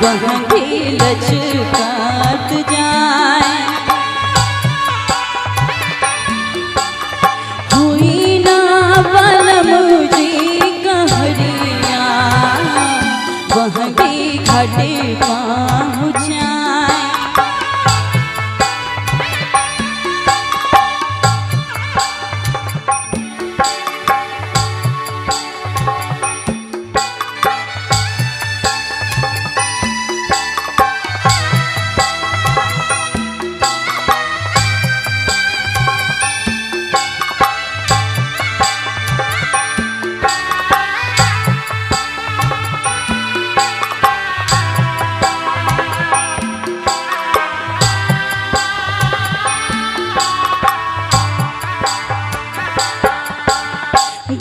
बहंगी लचकात जाए। हुई ना बलम जी कहरिया, बहंगी घाटे पहुँचाए।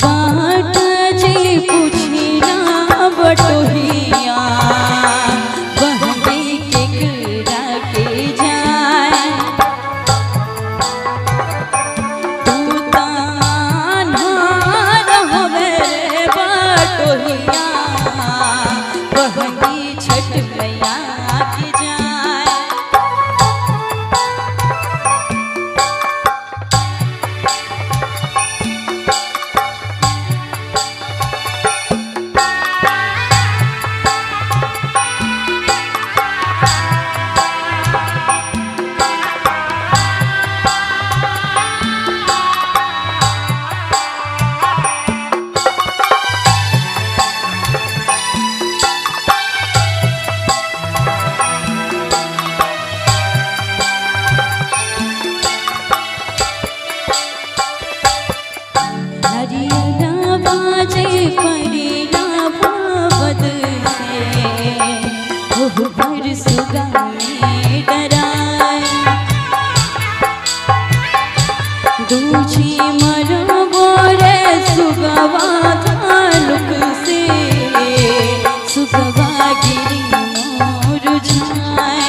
बाट जी पूछिना बटोहिया, बहंगी केकरा के जाए। तू तान्हा रहबे बटोहिया, बहंगी छठ मैया के जाए। बाजे परिया भावद से, ओह पर सुगा में डराए। दूजी मरो बोरे सुगवा धानुक से, सुगवा गिरी मोर छाए।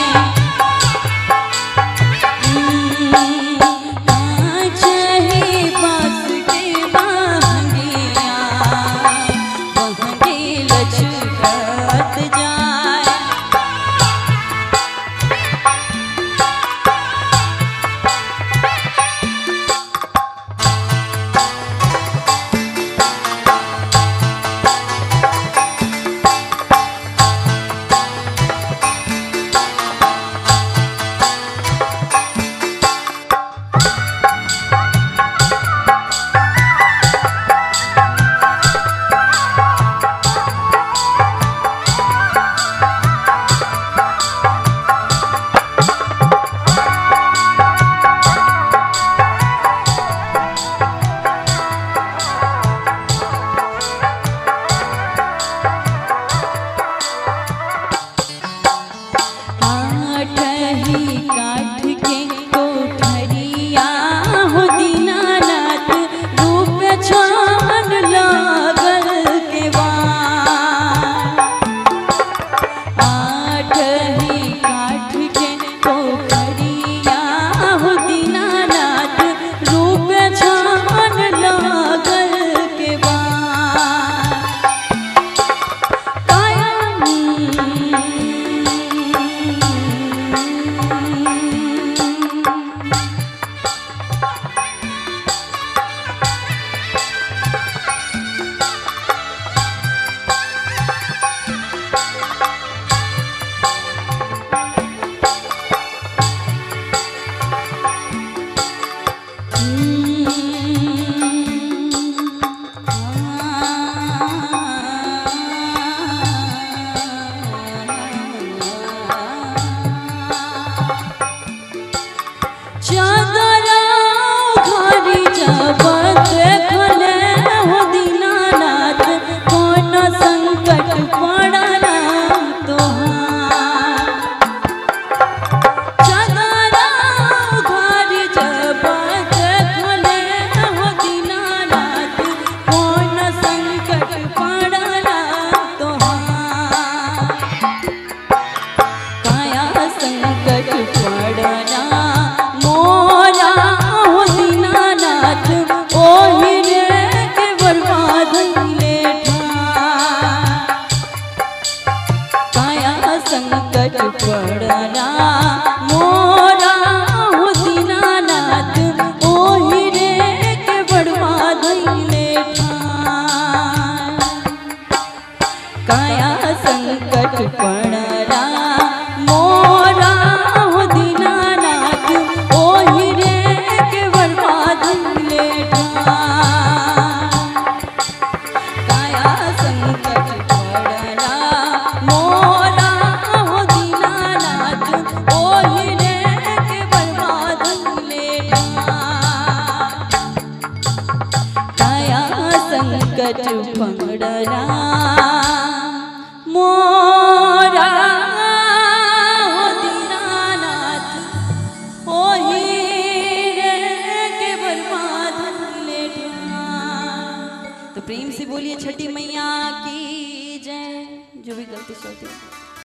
संकट पड़ला मोरा हो दीनानाथ ओहि रे के बड़वा धइले ठान काया संकट पड़ला मोरा हो दीनानाथ ओहि रे के बड़वा धइले ठान काया संकट पड़ला मोरा हो दीनानाथ ओहि रे के बड़वा धइले ठान काया संकट पड़ला मोरा हो दीनानाथ ओहि रे के बड़वा धइले ठान। तो प्रेम से बोलिए छठी मैया की जय। जो भी गलती सलती